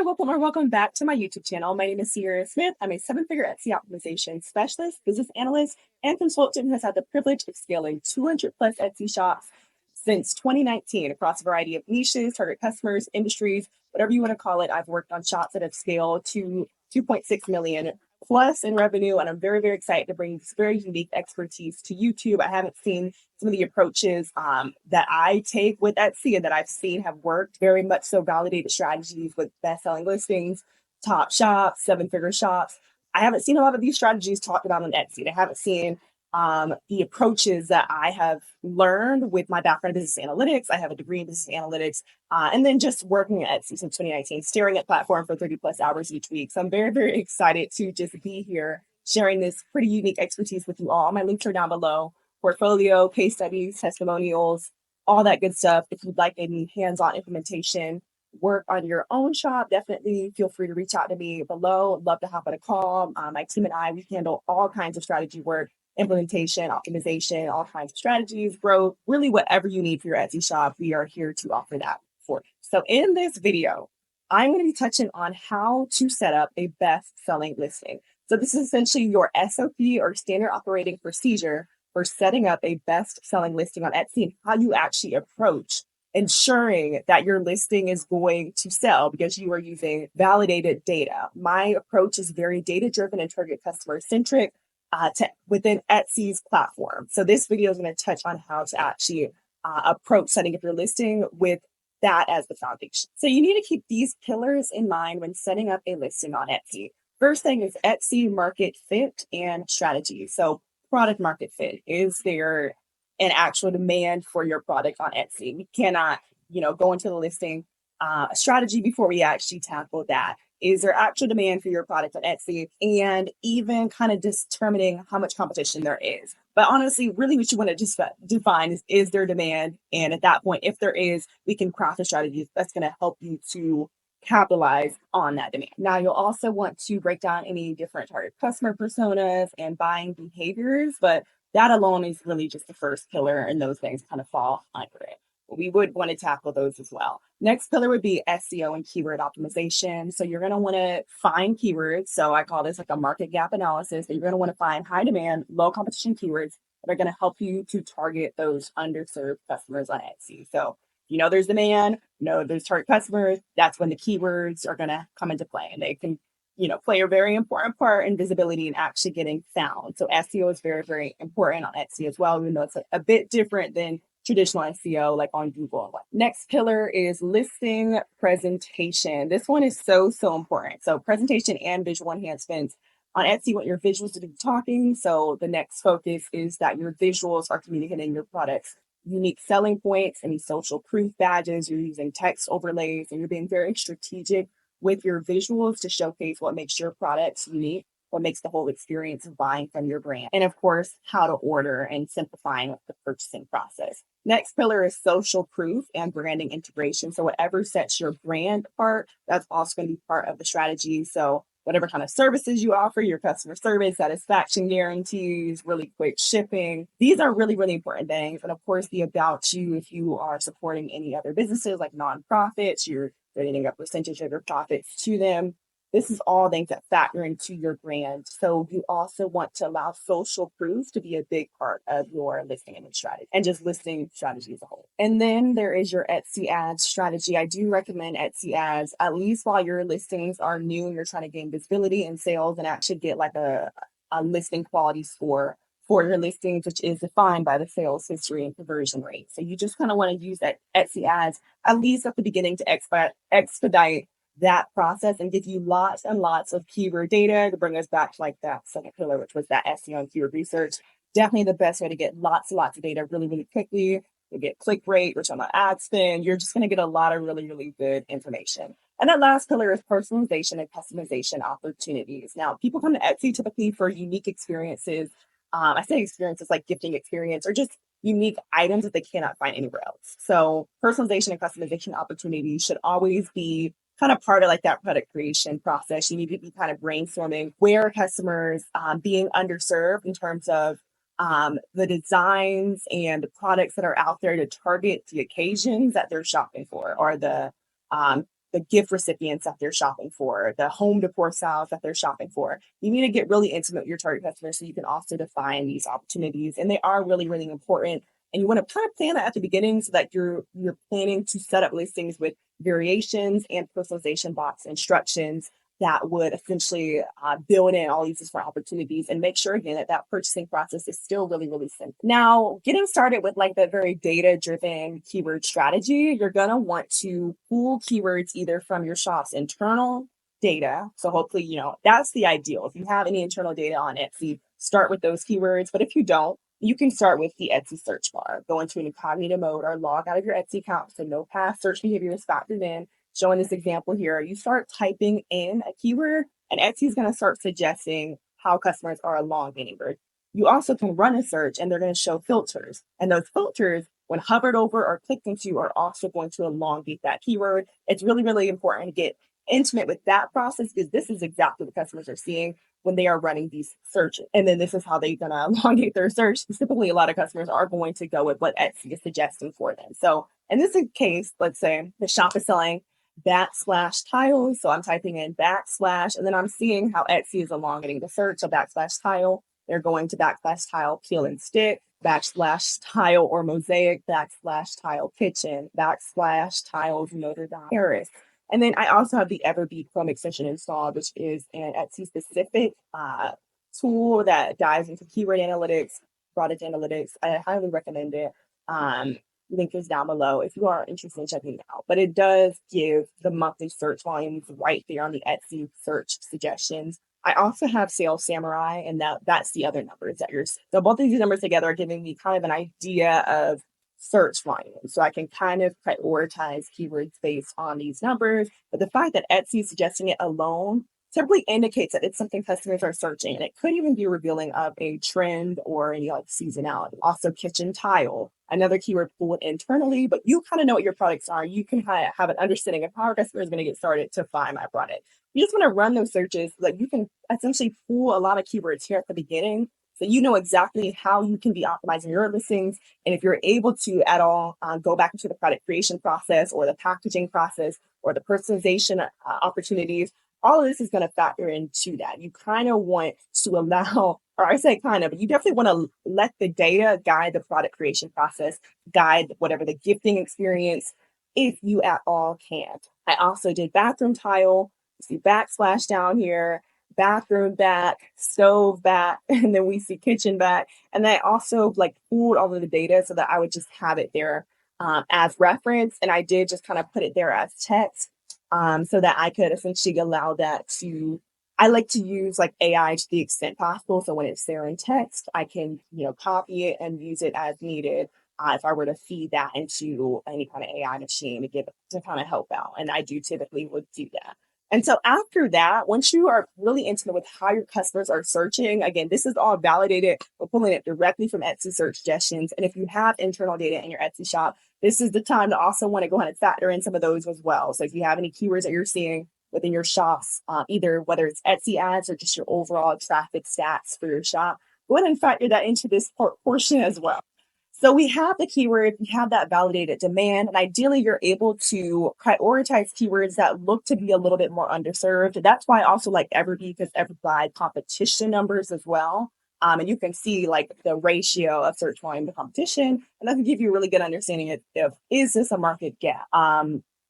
Hi, welcome back to my YouTube channel. My name is Sierra Smith. I'm a seven-figure SEO optimization specialist, business analyst, and consultant who has had the privilege of scaling 200 plus Etsy shops since 2019 across a variety of niches, target customers, industries, whatever you want to call it. I've worked on shops that have scaled to 2.6 million plus in revenue, and I'm very, very excited to bring this very unique expertise to YouTube. I haven't seen some of the approaches that I take with Etsy and that I've seen have worked very much so validated strategies with best-selling listings, top shops, seven-figure shops. I haven't seen a lot of these strategies talked about on Etsy. I haven't seen the approaches that I have learned with my background in business analytics. I have a degree in business analytics, and then just working at Etsy since 2019, staring at platform for 30 plus hours each week. So I'm very, very excited to just be here sharing this pretty unique expertise with you all. My links are down below. Portfolio, case studies, testimonials, all that good stuff. If you'd like any hands-on implementation work on your own shop, definitely feel free to reach out to me below. I'd love to hop on a call. My team and I, we handle all kinds of strategy work, implementation, optimization, all kinds of strategies, growth, really whatever you need for your Etsy shop. We are here to offer that for you. So in this video, I'm going to be touching on how to set up a best-selling listing. So this is essentially your SOP or standard operating procedure for setting up a best-selling listing on Etsy and how you actually approach ensuring that your listing is going to sell because you are using validated data. My approach is very data-driven and target customer-centric within Etsy's platform. So this video is going to touch on how to actually approach setting up your listing with that as the foundation. So you need to keep these pillars in mind when setting up a listing on Etsy. First thing is Etsy market fit and strategy. So product market fit. Is there an actual demand for your product on Etsy? We cannot, go into the listing strategy before we actually tackle that. Is there actual demand for your product on Etsy? And even kind of determining how much competition there is. But honestly, really what you want to just define is there demand? And at that point, if there is, we can craft a strategy that's going to help you to capitalize on that demand. Now, you'll also want to break down any different target customer personas and buying behaviors, but that alone is really just the first pillar, and those things kind of fall under it. We would want to tackle those as well. Next pillar would be SEO and keyword optimization. So you're going to want to find keywords. So I call this like a market gap analysis. So you're going to want to find high demand, low competition keywords that are going to help you to target those underserved customers on Etsy. So there's demand, there's target customers. That's when the keywords are going to come into play, and they can play a very important part in visibility and actually getting found. So SEO is very, very important on Etsy as well, even though it's a bit different than traditional SEO like on Google. Next pillar is listing presentation. This one is so important. So presentation and visual enhancements. On Etsy, you want your visuals to be talking. So the next focus is that your visuals are communicating your product's unique selling points, any social proof badges, you're using text overlays, and you're being very strategic with your visuals to showcase what makes your products unique, what makes the whole experience of buying from your brand. And of course, how to order and simplifying the purchasing process. Next pillar is social proof and branding integration. So whatever sets your brand apart, that's also going to be part of the strategy. So whatever kind of services you offer, your customer service, satisfaction guarantees, really quick shipping. These are really, really important things. And of course, the about you, if you are supporting any other businesses like nonprofits, you're donating a percentage of your profits to them. This is all things that factor into your brand. So you also want to allow social proof to be a big part of your listing image strategy and just listing strategy as a whole. And then there is your Etsy ads strategy. I do recommend Etsy ads, at least while your listings are new and you're trying to gain visibility and sales and actually get like a listing quality score for your listings, which is defined by the sales history and conversion rate. So you just kind of want to use that Etsy ads, at least at the beginning, to expedite that process and give you lots and lots of keyword data to bring us back to like that second pillar, which was that SEO and keyword research. Definitely the best way to get lots and lots of data really, really quickly. You get click rate, return on ad spend. You're just going to get a lot of really, really good information. And that last pillar is personalization and customization opportunities. Now, people come to Etsy typically for unique experiences. I say experiences like gifting experience or just unique items that they cannot find anywhere else. So personalization and customization opportunities should always be kind of part of like that product creation process. You need to be kind of brainstorming where customers being underserved in terms of the designs and the products that are out there to target the occasions that they're shopping for, or the the gift recipients that they're shopping for, the home decor styles that they're shopping for. You need to get really intimate with your target customers so you can also define these opportunities. And they are really, really important. And you want to kind of plan that at the beginning so that you're planning to set up listings with variations and personalization box instructions that would essentially build in all these different opportunities and make sure again that purchasing process is still really, really simple. Now, getting started with like the very data-driven keyword strategy, you're gonna want to pull keywords either from your shop's internal data. So hopefully, that's the ideal. If you have any internal data on Etsy, start with those keywords. But if you don't, you can start with the Etsy search bar. Go into an incognito mode or log out of your Etsy account so no past search behavior is factored in. Showing this example here, you start typing in a keyword and Etsy is going to start suggesting how customers are elongating it. You also can run a search and they're going to show filters. And those filters, when hovered over or clicked into, are also going to elongate that keyword. It's really, really important to get intimate with that process because this is exactly what customers are seeing when they are running these searches. And then this is how they're going to elongate their search. Typically, a lot of customers are going to go with what Etsy is suggesting for them. So in this case, let's say the shop is selling backslash tile. So I'm typing in backslash, and then I'm seeing how Etsy is elongating the search. So backslash tile, they're going to backslash tile peel and stick, backslash tile or mosaic, backslash tile kitchen, backslash tiles Notre Dame Paris. And then I also have the Everbee Chrome extension installed, which is an Etsy specific tool that dives into keyword analytics, product analytics. I highly recommend it. Link is down below if you are interested in checking it out. But it does give the monthly search volumes right there on the Etsy search suggestions. I also have Sales Samurai, and that's the other numbers that you're. So both of these numbers together are giving me kind of an idea of search volume. So I can kind of prioritize keywords based on these numbers. But the fact that Etsy is suggesting it alone typically indicates that it's something customers are searching. And it could even be revealing of a trend or any like seasonality. Also, kitchen tile, another keyword pulled internally, but you kind of know what your products are. You can have an understanding of how our customer is going to get started to find my product. You just want to run those searches. Like you can essentially pull a lot of keywords here at the beginning. So you know exactly how you can be optimizing your listings. And if you're able to at all go back into the product creation process or the packaging process or the personalization opportunities, all of this is going to factor into that. You kind of want to allow, or I say kind of, but you definitely want to let the data guide the product creation process, guide whatever the gifting experience, if you at all can. I also did bathroom tile. You see backslash down here, bathroom back, stove back, and then we see kitchen back. And I also like pulled all of the data so that I would just have it there as reference. And I did just kind of put it there as text. So that I could essentially allow that to, I like to use like AI to the extent possible. So when it's there in text, I can, copy it and use it as needed. If I were to feed that into any kind of AI machine to kind of help out. And I do typically would do that. And so after that, once you are really intimate with how your customers are searching, again, this is all validated. We're pulling it directly from Etsy search suggestions. And if you have internal data in your Etsy shop, this is the time to also want to go ahead and factor in some of those as well. So if you have any keywords that you're seeing within your shops, either whether it's Etsy ads or just your overall traffic stats for your shop, go ahead and factor that into this portion as well. So we have the keyword, we have that validated demand, and ideally you're able to prioritize keywords that look to be a little bit more underserved. That's why I also like Everbee, because Everbee provides competition numbers as well. And you can see like the ratio of search volume to competition, and that can give you a really good understanding of is this a market gap?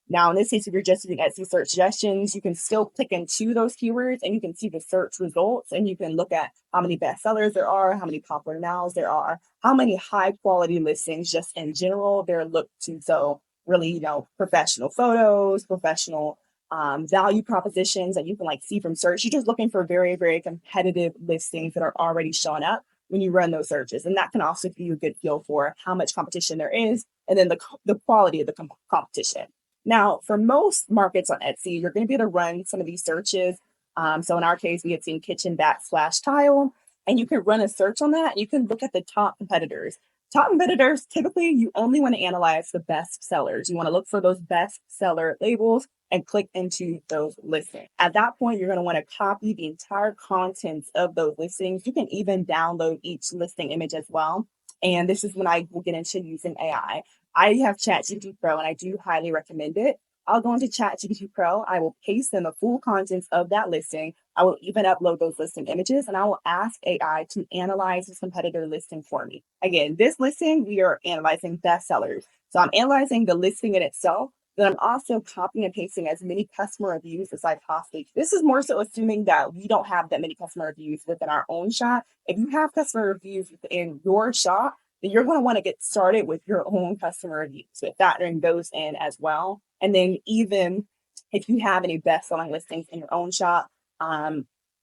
Now, in this case, if you're just using Etsy search suggestions, you can still click into those keywords and you can see the search results and you can look at how many bestsellers there are, how many popular nows there are, how many high quality listings just in general they're looked to. So really, professional photos, professional value propositions that you can like see from search. You're just looking for very, very competitive listings that are already showing up when you run those searches. And that can also give you a good feel for how much competition there is and then the quality of the competition. Now, for most markets on Etsy, you're going to be able to run some of these searches. So in our case, we had seen kitchen backslash tile, and you can run a search on that. And you can look at the top competitors. Top competitors, typically, you only want to analyze the best sellers. You want to look for those best seller labels and click into those listings. At that point, you're going to want to copy the entire contents of those listings. You can even download each listing image as well. And this is when I will get into using AI. I have ChatGPT Pro and I do highly recommend it. I'll go into ChatGPT Pro. I will paste in the full contents of that listing. I will even upload those listing images and I will ask AI to analyze this competitor listing for me. Again, this listing, we are analyzing bestsellers. So I'm analyzing the listing in itself, but I'm also copying and pasting as many customer reviews as I possibly can. This is more so assuming that we don't have that many customer reviews within our own shop. If you have customer reviews within your shop, then you're going to want to get started with your own customer reviews, with factoring those in as well. And then even if you have any best-selling listings in your own shop,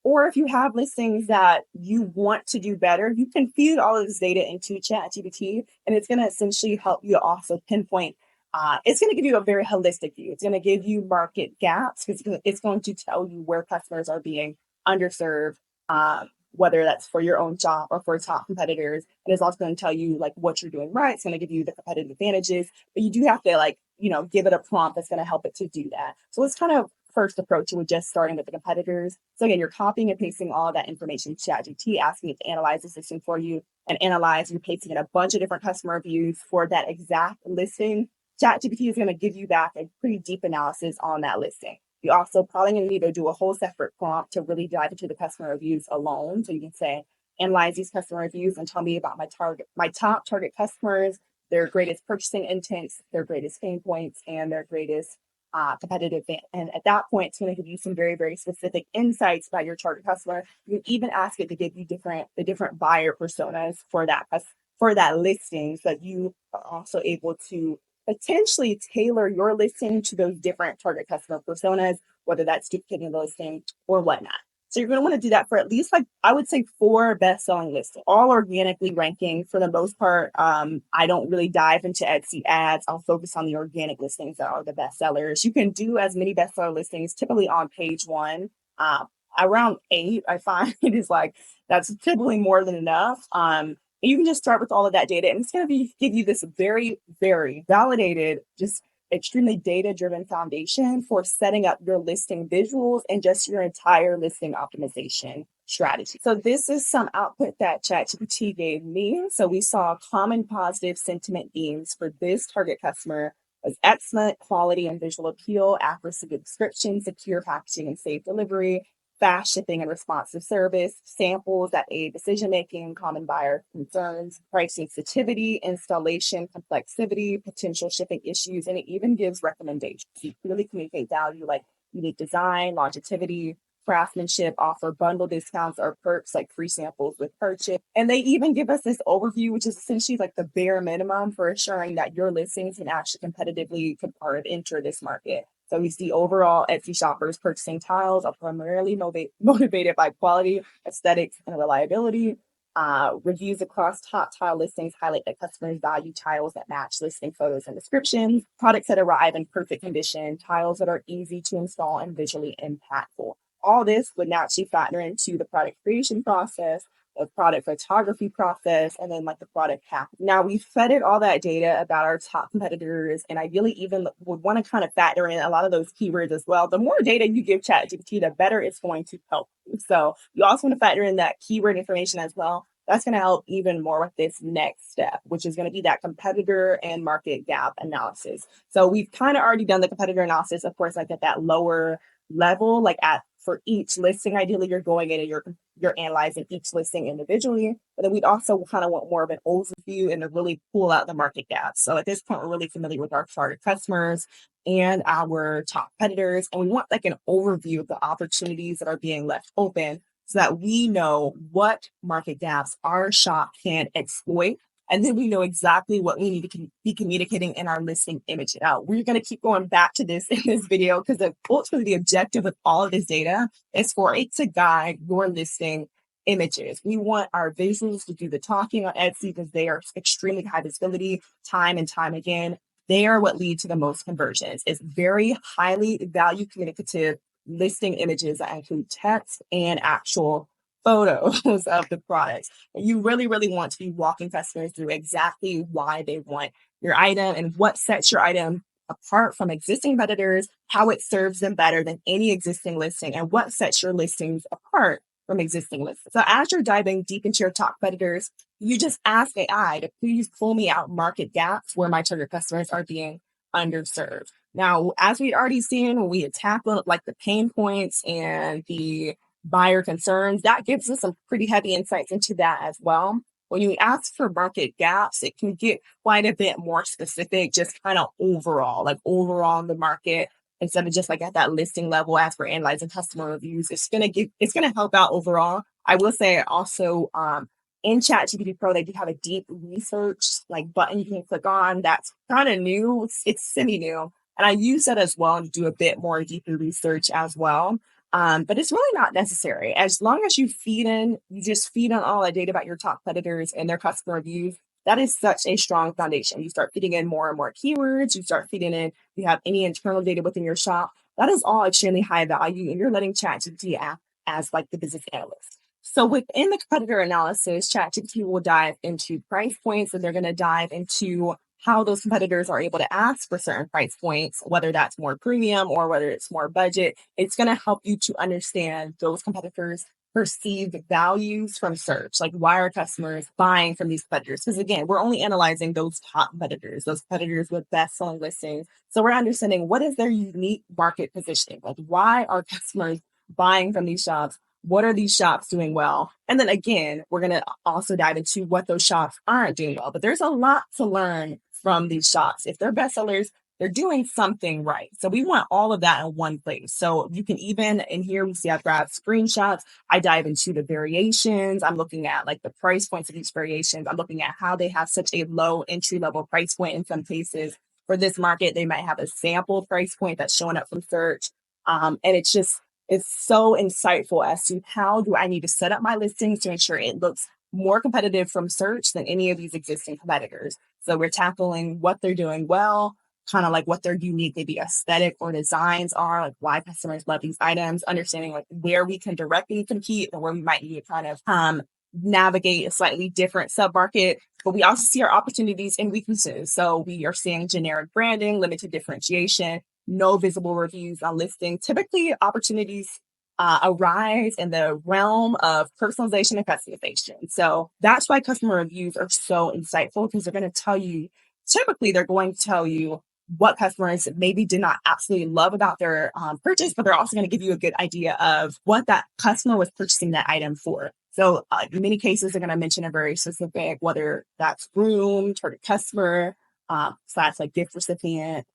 or if you have listings that you want to do better, you can feed all of this data into ChatGPT, and it's going to essentially help you also pinpoint. It's going to give you a very holistic view. It's going to give you market gaps because it's going to tell you where customers are being underserved, whether that's for your own shop or for top competitors. And it's also going to tell you like what you're doing right. It's going to give you the competitive advantages, but you do have to give it a prompt that's going to help it to do that. So it's kind of first approach with just starting with the competitors. So again, you're copying and pasting all that information to ChatGPT, asking it to analyze the listing for you and analyze. You're pasting in a bunch of different customer reviews for that exact listing. ChatGPT is going to give you back a pretty deep analysis on that listing. You also probably going to need to do a whole separate prompt to really dive into the customer reviews alone. So you can say, analyze these customer reviews and tell me about my top target customers, their greatest purchasing intents, their greatest pain points, and their greatest competitive advantage. And at that point, it's going to give you some very, very specific insights about your target customer. You can even ask it to give you the different buyer personas for that listing, so that you are also able to potentially tailor your listing to those different target customer personas, whether that's duplicating the listing or whatnot. So you're going to want to do that for at least, I would say, 4 best-selling lists, all organically ranking for the most part. I don't really dive into Etsy ads. I'll focus on the organic listings that are the best sellers. You can do as many bestseller listings typically on page 1. Around 8, I find that's typically more than enough. And you can just start with all of that data, and it's going to give you this very, very validated, just extremely data-driven foundation for setting up your listing visuals and just your entire listing optimization strategy. So this is some output that ChatGPT gave me. So we saw common positive sentiment themes for this target customer was excellent quality and visual appeal, accuracy of description, secure packaging and safe delivery, fast shipping and responsive service, samples that aid decision-making, common buyer concerns, price sensitivity, installation complexity, potential shipping issues, and it even gives recommendations. You clearly communicate value like unique design, longevity, craftsmanship, offer bundle discounts or perks like free samples with purchase. And they even give us this overview, which is essentially like the bare minimum for assuring that your listings can actually competitively enter this market. So we see overall Etsy shoppers purchasing tiles are primarily motivated by quality, aesthetics, and reliability. Reviews across top tile listings highlight that customers value tiles that match listing photos and descriptions, products that arrive in perfect condition, tiles that are easy to install and visually impactful. All this would naturally factor into the product creation process, the product photography process, and then the product pack. Now we've fed all that data about our top competitors, and ideally even would want to kind of factor in a lot of those keywords as well. The more data you give ChatGPT, the better it's going to help you. So you also want to factor in that keyword information as well. That's going to help even more with this next step, which is going to be that competitor and market gap analysis. So we've kind of already done the competitor analysis, of course, at that lower level, for each listing. Ideally, you're going in and you're analyzing each listing individually, but then we'd also kind of want more of an overview and to really pull out the market gaps. So at this point, we're really familiar with our target customers and our top competitors, and we want an overview of the opportunities that are being left open so that we know what market gaps our shop can exploit. And then we know exactly what we need to be communicating in our listing image. Now, we're going to keep going back to this in this video because ultimately the objective of all of this data is for it to guide your listing images. We want our visuals to do the talking on Etsy because they are extremely high visibility time and time again. They are what lead to the most conversions. It's very highly value communicative listing images that include text and actual photos of the products. You really, really want to be walking customers through exactly why they want your item and what sets your item apart from existing competitors, how it serves them better than any existing listing, and what sets your listings apart from existing listings. So as you're diving deep into your top competitors, you just ask AI to please pull me out market gaps where my target customers are being underserved. Now, as we'd already seen, when we had tackled like the pain points and the buyer concerns, that gives us some pretty heavy insights into that as well. When you ask for market gaps, it can get quite a bit more specific, just kind of overall, like overall in the market, instead of just like at that listing level as we're analyzing customer reviews. It's gonna help out overall. I will say also in ChatGPT Pro, they do have a deep research like button you can click on. That's kind of new. It's semi-new. And I use that as well to do a bit more deeper research as well. But it's really not necessary. As long as you just feed in all that data about your top competitors and their customer reviews. That is such a strong foundation. You start feeding in more and more keywords. You start feeding in, you have any internal data within your shop. That is all extremely high value. And you're letting ChatGPT act as like the business analyst. So within the competitor analysis, ChatGPT will dive into price points, and they're going to dive into how those competitors are able to ask for certain price points, whether that's more premium or whether it's more budget. It's going to help you to understand those competitors' perceived values from search. Like, why are customers buying from these competitors? Because again, we're only analyzing those top competitors, those competitors with best-selling listings. So we're understanding what is their unique market positioning. Like, why are customers buying from these shops? What are these shops doing well? And then again, we're going to also dive into what those shops aren't doing well. But there's a lot to learn from these shops. If they're bestsellers, they're doing something right. So we want all of that in one place. So you can even, in here, we see I've grabbed screenshots. I dive into the variations. I'm looking at like the price points of each variations. I'm looking at how they have such a low entry level price point in some cases. For this market, they might have a sample price point that's showing up from search. And it's so insightful as to how do I need to set up my listings to ensure it looks more competitive from search than any of these existing competitors. So we're tackling what they're doing well, kind of like what their unique maybe aesthetic or designs are, like why customers love these items, understanding like where we can directly compete and where we might need to kind of navigate a slightly different submarket. But we also see our opportunities and weaknesses. So we are seeing generic branding, limited differentiation, no visible reviews on listing. Typically, opportunities arise in the realm of personalization and customization. So that's why customer reviews are so insightful, because they're going to tell you what customers maybe did not absolutely love about their purchase, but they're also going to give you a good idea of what that customer was purchasing that item for. So in many cases, they're going to mention a very specific, whether that's room, target customer, slash like gift recipient,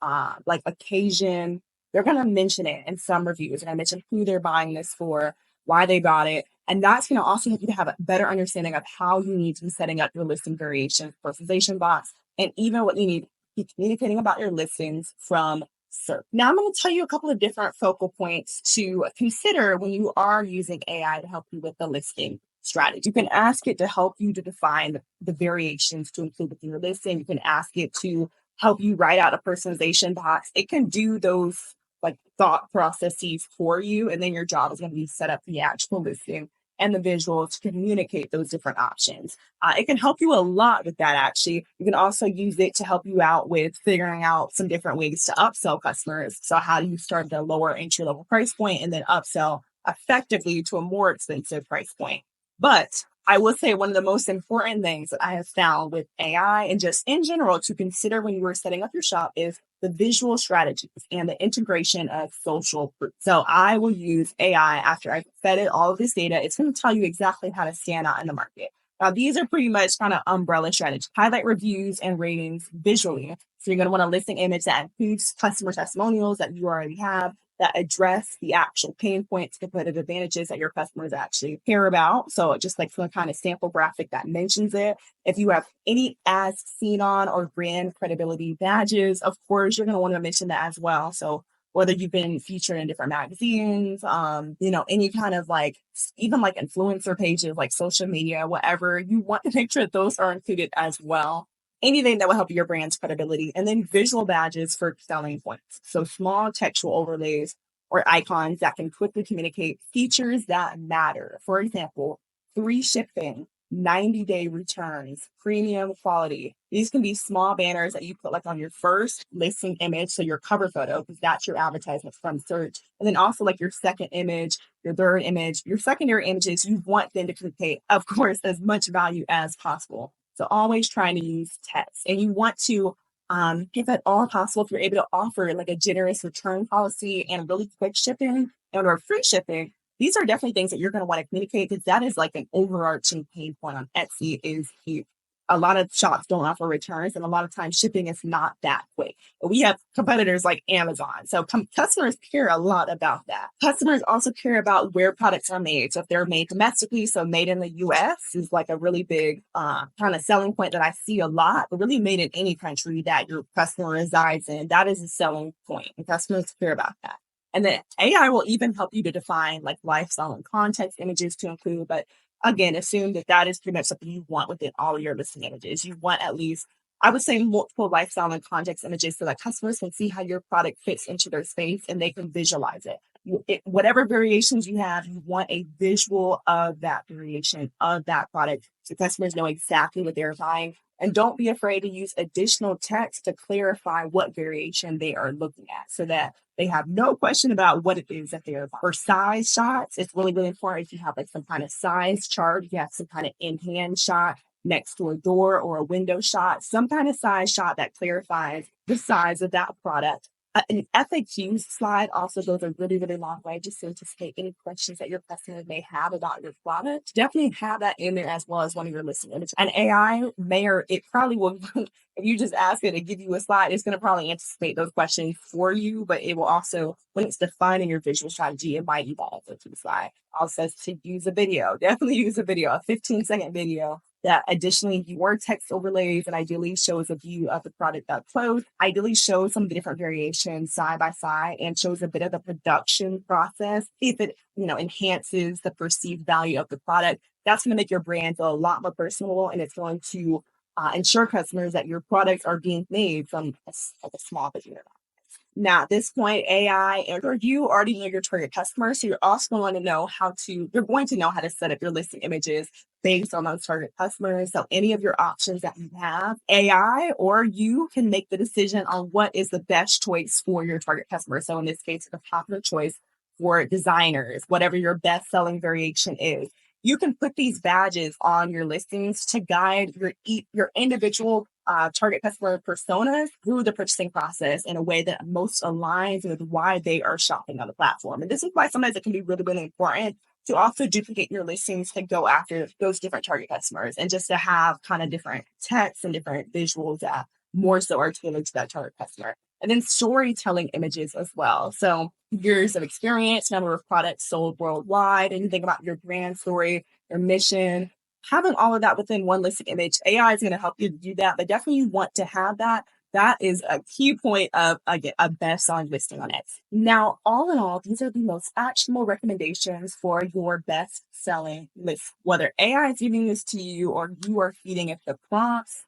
like occasion. They're going to mention it in some reviews. They're going to mention who they're buying this for, why they bought it. And that's going to also help you to have a better understanding of how you need to be setting up your listing variation personalization box, and even what you need to be communicating about your listings from search. Now, I'm going to tell you a couple of different focal points to consider when you are using AI to help you with the listing strategy. You can ask it to help you to define the variations to include within your listing. You can ask it to help you write out a personalization box. It can do those like thought processes for you, and then your job is going to be set up the actual listing and the visuals to communicate those different options. It can help you a lot with that, actually. You can also use it to help you out with figuring out some different ways to upsell customers. So how do you start at a lower entry level price point and then upsell effectively to a more expensive price point? But I will say one of the most important things that I have found with AI and just in general to consider when you are setting up your shop is the visual strategies and the integration of social proof. So I will use AI after I've fed it all of this data. It's going to tell you exactly how to stand out in the market. Now, these are pretty much kind of umbrella strategies. Highlight reviews and ratings visually. So you're going to want a listing image that includes customer testimonials that you already have, that address the actual pain points, competitive advantages that your customers actually care about. So just like some kind of sample graphic that mentions it. If you have any as seen on or brand credibility badges, of course, you're going to want to mention that as well. So whether you've been featured in different magazines, any kind of like, even like influencer pages, like social media, whatever, you want to make sure that those are included as well. Anything that will help your brand's credibility, and then visual badges for selling points. So small textual overlays or icons that can quickly communicate features that matter. For example, free shipping, 90-day returns, premium quality. These can be small banners that you put like on your first listing image, so your cover photo, because that's your advertisement from search. And then also like your second image, your third image, your secondary images, you want them to communicate, of course, as much value as possible. So always trying to use text, and you want to if at all possible, if you're able to offer like a generous return policy and really quick shipping or free shipping, these are definitely things that you're going to want to communicate, because that is like an overarching pain point on Etsy. Is a lot of shops don't offer returns, and a lot of times shipping is not that quick. But we have competitors like Amazon. So customers care a lot about that. Customers also care about where products are made. So if they're made domestically, so made in the US is like a really big kind of selling point that I see a lot, but really made in any country that your customer resides in, that is a selling point, and customers care about that. And then AI will even help you to define like lifestyle and context images to include, but again, assume that that is pretty much something you want within all your listing images. You want at least, I would say, multiple lifestyle and context images so that customers can see how your product fits into their space and they can visualize it. Whatever variations you have, you want a visual of that variation of that product so customers know exactly what they're buying. And don't be afraid to use additional text to clarify what variation they are looking at so that they have no question about what it is that they're buying. For size shots, it's really, really important if you have like some kind of size chart, you have some kind of in-hand shot next to a door or a window shot, some kind of size shot that clarifies the size of that product. An FAQ slide also goes a really, really long way just to anticipate any questions that your customer may have about your product. Definitely have that in there as well as one of your listing images. An AI it probably will, if you just ask it to give you a slide, it's going to probably anticipate those questions for you, but it will also, when it's defining your visual strategy, it might evolve into the slide. Also to use a video, definitely use a video, a 15-second video that additionally your text overlays and ideally shows a view of the product up close, ideally shows some of the different variations side by side and shows a bit of the production process. If it, enhances the perceived value of the product, that's going to make your brand feel a lot more personal, and it's going to ensure customers that your products are being made from a small business. Now, at this point, AI or you already know your target customer. So you're also going to know you're going to know how to set up your listing images based on those target customers. So any of your options that you have, AI or you can make the decision on what is the best choice for your target customer. So in this case, the popular choice for designers, whatever your best selling variation is. You can put these badges on your listings to guide your individual target customer personas through the purchasing process in a way that most aligns with why they are shopping on the platform. And this is why sometimes it can be really, really important to also duplicate your listings to go after those different target customers and just to have kind of different text and different visuals that more so are tailored to that target customer. And then storytelling images as well. So years of experience, number of products sold worldwide, and you think about your brand story, your mission, having all of that within one listing image. AI is going to help you do that, but definitely you want to have that. That is a key point of a best-selling listing on Etsy. Now, all in all, these are the most actionable recommendations for your best-selling list. Whether AI is giving this to you or you are feeding it the prompts,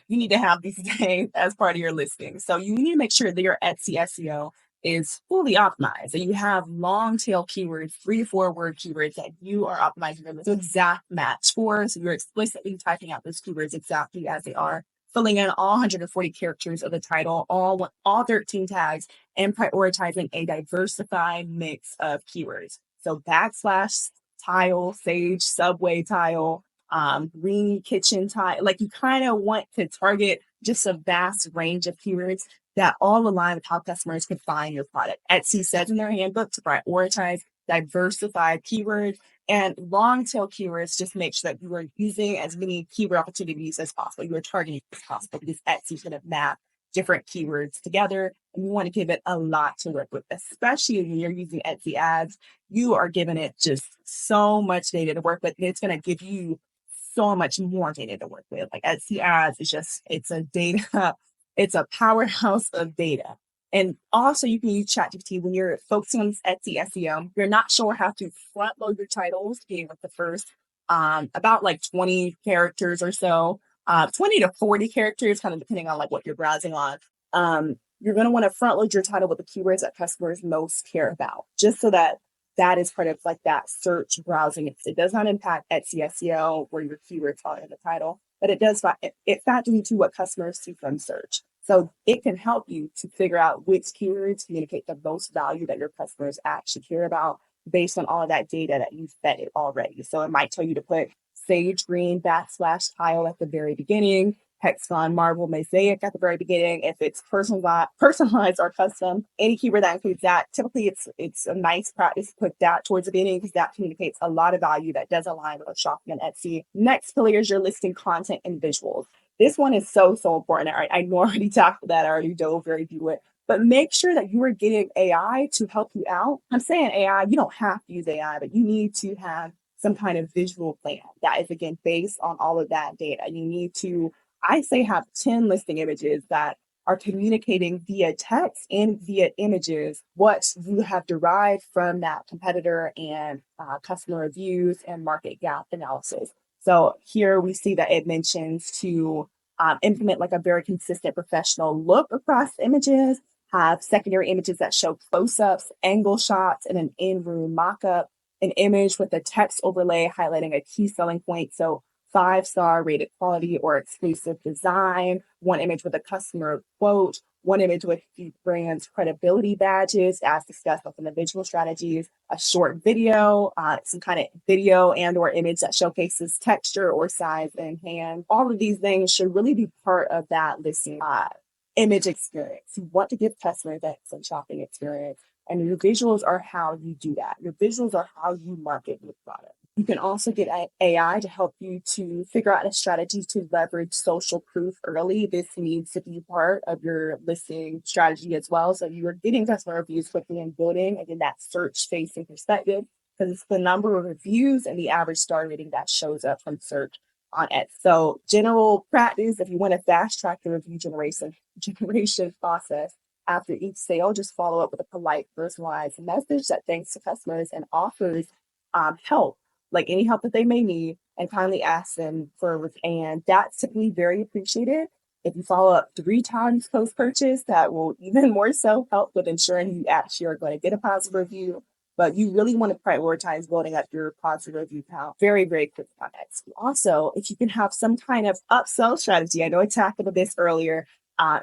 you need to have these things as part of your listing. So you need to make sure that your Etsy SEO is fully optimized. So you have long tail keywords, 3 to 4 word keywords that you are optimizing your list to exact match for. So you're explicitly typing out those keywords exactly as they are, filling in all 140 characters of the title, all 13 tags, and prioritizing a diversified mix of keywords. So backslash tile, sage, subway tile, green kitchen tile. Like you kind of want to target just a vast range of keywords that all align with how customers can find your product. Etsy says in their handbook to prioritize diversified keywords and long tail keywords. Just make sure that you are using as many keyword opportunities as possible. You are targeting as possible because Etsy's going to map different keywords together, and you want to give it a lot to work with, especially when you're using Etsy ads. You are giving it just so much data to work with, and it's going to give you so much more data to work with. Like Etsy ads is it's a data, it's a powerhouse of data. And also you can use ChatGPT when you're focusing on this Etsy SEO. You're not sure how to front load your titles, being with the first about like 20 characters or so, 20 to 40 characters, kind of depending on like what you're browsing on. You're going to want to front load your title with the keywords that customers most care about, just so that is part of like that search browsing. It does not impact Etsy SEO where your keywords are in the title, but it does, it factors into what customers see from search. So it can help you to figure out which keywords communicate the most value that your customers actually care about based on all of that data that you've fed it already. So it might tell you to put sage green / tile at the very beginning, hexagon, marble, mosaic at the very beginning. If it's personalized or custom, any keyword that includes that, typically it's a nice practice to put that towards the beginning because that communicates a lot of value that does align with shopping on Etsy. Next pillar is your listing content and visuals. This one is so important. I know I already tackled that. I already dove very deep with it. But make sure that you are getting AI to help you out. I'm saying AI, you don't have to use AI, but you need to have some kind of visual plan that is, again, based on all of that data. You need to, I say, have 10 listing images that are communicating via text and via images what you have derived from that competitor and customer reviews and market gap analysis. So here we see that it mentions to implement like a very consistent professional look across images, have secondary images that show close-ups, angle shots, and an in-room mock-up, an image with a text overlay highlighting a key selling point. So 5-star rated quality or exclusive design, one image with a customer quote, one image with the brand's credibility badges, as discussed within the visual strategies, a short video, some kind of video and or image that showcases texture or size in hand. All of these things should really be part of that listing image experience. You want to give customers that some shopping experience, and your visuals are how you do that. Your visuals are how you market your product. You can also get AI to help you to figure out a strategy to leverage social proof early. This needs to be part of your listing strategy as well. So you are getting customer reviews quickly and building, again, that search facing perspective, because it's the number of reviews and the average star rating that shows up from search on Etsy. So general practice, if you want to fast track the review generation process, after each sale, just follow up with a polite, personalized message that thanks to customers and offers help, like any help that they may need, and kindly ask them for, and that's typically very appreciated. If you follow up 3 times post purchase, that will even more so help with ensuring you actually are going to get a positive review. But you really want to prioritize building up your positive review count very, very quickly on Etsy. Also, if you can have some kind of upsell strategy, I know I tackled this earlier.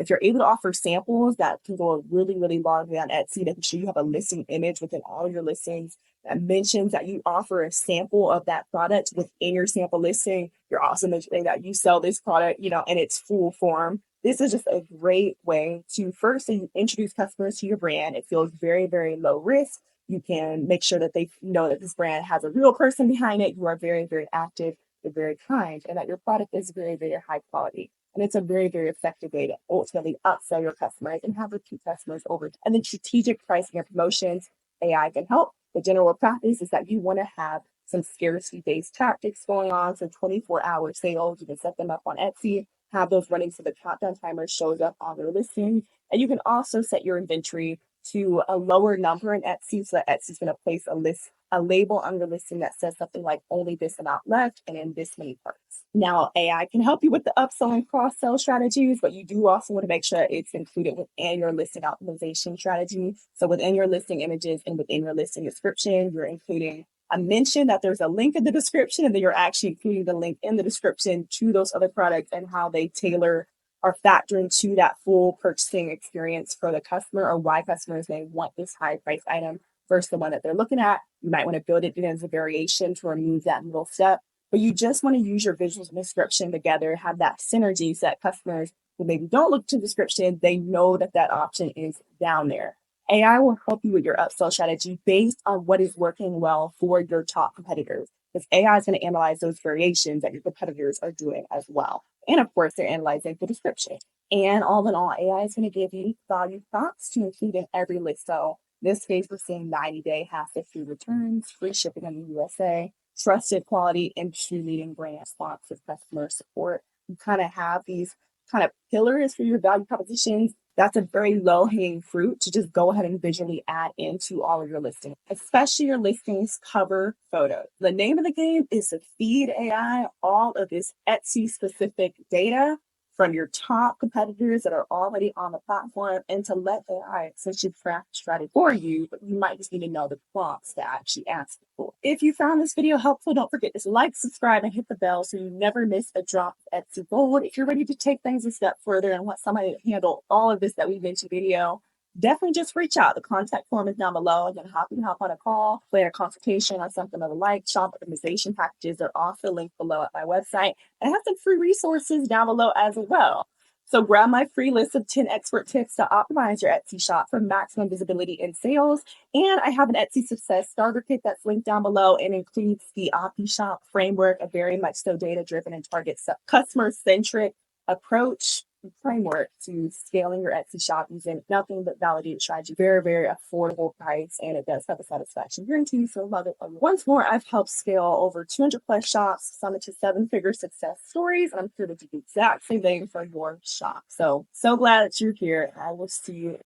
If you're able to offer samples that can go a really, really long way on Etsy, making sure you have a listing image within all your listings that mentions that you offer a sample of that product within your sample listing. You're also mentioning that you sell this product, in its full form. This is just a great way to first introduce customers to your brand. It feels very, very low risk. You can make sure that they know that this brand has a real person behind it. You are very, very active, you're very kind, and that your product is very, very high quality. And it's a very, very effective way to ultimately upsell your customers and have repeat customers over time. And then strategic pricing and promotions, AI can help. The general practice is that you want to have some scarcity-based tactics going on. So 24-hour sales, you can set them up on Etsy, have those running so the countdown timer shows up on your listing. And you can also set your inventory to a lower number in Etsy, so that Etsy's going to place a label on your listing that says something like only this amount left and in this many parts. Now, AI can help you with the upsell and cross-sell strategies, but you do also want to make sure it's included within your listing optimization strategy. So within your listing images and within your listing description, you're including a mention that there's a link in the description, and then you're actually including the link in the description to those other products and how they tailor or factor into that full purchasing experience for the customer, or why customers may want this high price item versus the one that they're looking at. You might want to build it in as a variation to remove that middle step, but you just want to use your visuals and description together, have that synergy so that customers who maybe don't look to the description, they know that that option is down there. AI will help you with your upsell strategy based on what is working well for your top competitors, because AI is going to analyze those variations that your competitors are doing as well. And of course, they're analyzing the description. And all in all, AI is going to give you value prompts to include in every list. So in this case, we're seeing 90-day hassle-free returns, free shipping in the USA, trusted quality, industry-leading brand, responsive customer support. You kind of have these kind of pillars for your value propositions. That's a very low-hanging fruit to just go ahead and visually add into all of your listings, especially your listings cover photos. The name of the game is to feed AI all of this Etsy-specific data from your top competitors that are already on the platform, and to let AI essentially craft strategy for you, but you might just need to know the prompts to actually ask for. If you found this video helpful, don't forget to like, subscribe, and hit the bell so you never miss a drop of Etsy gold. If you're ready to take things a step further and want somebody to handle all of this that we mentioned video, definitely just reach out. The contact form is down below. Again, you can hop on a call, plan a consultation on something of the like. Shop optimization packages are also linked below at my website. I have some free resources down below as well. So grab my free list of 10 expert tips to optimize your Etsy shop for maximum visibility and sales. And I have an Etsy success starter kit that's linked down below and includes the OptiShop framework, a very much so data-driven and target customer-centric approach framework to scaling your Etsy shop using nothing but validated strategy. Very, very affordable price, and it does have a satisfaction guarantee. So love it. Once more, I've helped scale over 200 plus shops, some into 7-figure success stories, and I'm here to do the exact same thing for your shop. So glad that you're here. I will see you